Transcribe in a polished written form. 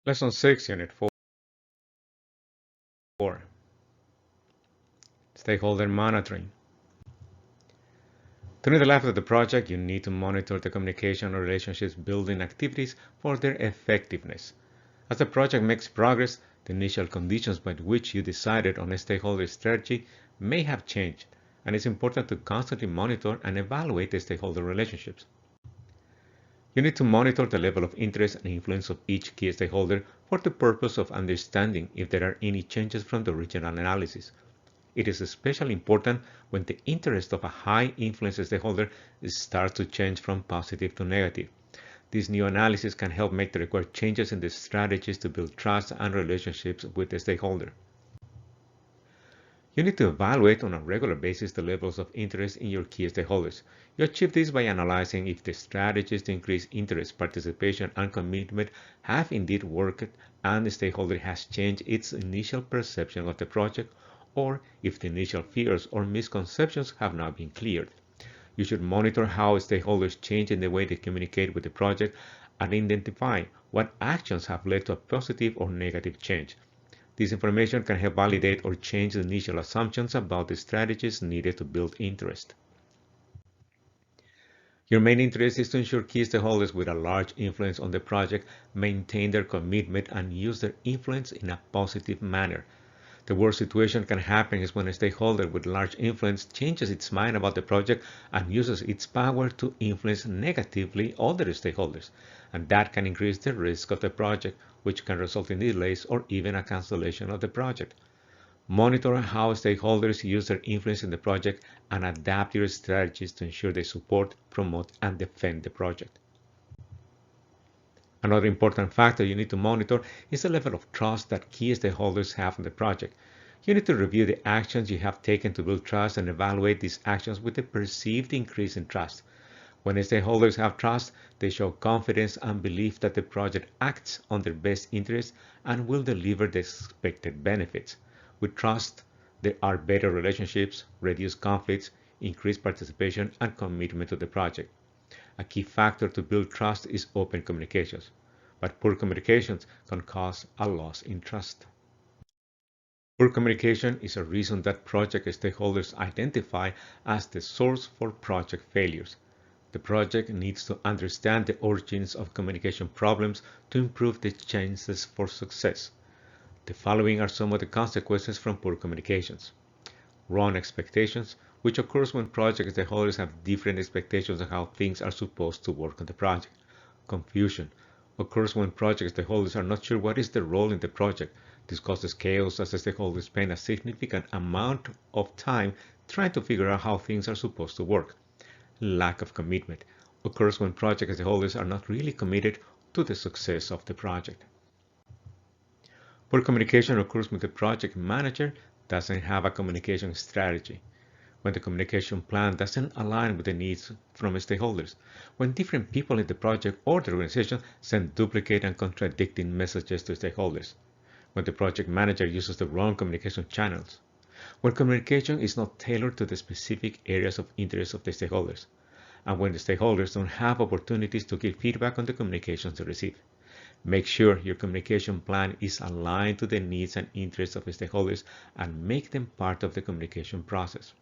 Lesson 6, Unit 4, Stakeholder Monitoring. During the life of the project, you need to monitor the communication or relationships building activities for their effectiveness. As the project makes progress, the initial conditions by which you decided on a stakeholder strategy may have changed, and it's important to constantly monitor and evaluate the stakeholder relationships. You need to monitor the level of interest and influence of each key stakeholder for the purpose of understanding if there are any changes from the original analysis. It is especially important when the interest of a high influence stakeholder starts to change from positive to negative. This new analysis can help make the required changes in the strategies to build trust and relationships with the stakeholder. You need to evaluate on a regular basis the levels of interest in your key stakeholders. You achieve this by analyzing if the strategies to increase interest, participation, and commitment have indeed worked and the stakeholder has changed its initial perception of the project, or if the initial fears or misconceptions have now been cleared. You should monitor how stakeholders change in the way they communicate with the project and identify what actions have led to a positive or negative change. This information can help validate or change the initial assumptions about the strategies needed to build interest. Your main interest is to ensure key stakeholders with a large influence on the project maintain their commitment and use their influence in a positive manner. The worst situation can happen is when a stakeholder with large influence changes its mind about the project and uses its power to influence negatively other stakeholders, and that can increase the risk of the project, which can result in delays or even a cancellation of the project. Monitor how stakeholders use their influence in the project and adapt your strategies to ensure they support, promote, and defend the project. Another important factor you need to monitor is the level of trust that key stakeholders have in the project. You need to review the actions you have taken to build trust and evaluate these actions with a perceived increase in trust. When stakeholders have trust, they show confidence and belief that the project acts on their best interests and will deliver the expected benefits. With trust, there are better relationships, reduced conflicts, increased participation, and commitment to the project. A key factor to build trust is open communications, but poor communications can cause a loss in trust. Poor communication is a reason that project stakeholders identify as the source for project failures. The project needs to understand the origins of communication problems to improve the chances for success. The following are some of the consequences from poor communications. Wrong expectations, which occurs when project stakeholders have different expectations of how things are supposed to work on the project. Confusion occurs when project stakeholders are not sure what is their role in the project. This causes chaos as the stakeholders spend a significant amount of time trying to figure out how things are supposed to work. Lack of commitment occurs when project stakeholders are not really committed to the success of the project. Poor communication occurs when the project manager doesn't have a communication strategy, when the communication plan doesn't align with the needs from stakeholders, when different people in the project or the organization send duplicate and contradicting messages to stakeholders, when the project manager uses the wrong communication channels, when communication is not tailored to the specific areas of interest of the stakeholders, and when the stakeholders don't have opportunities to give feedback on the communications they receive. Make sure your communication plan is aligned to the needs and interests of stakeholders and make them part of the communication process.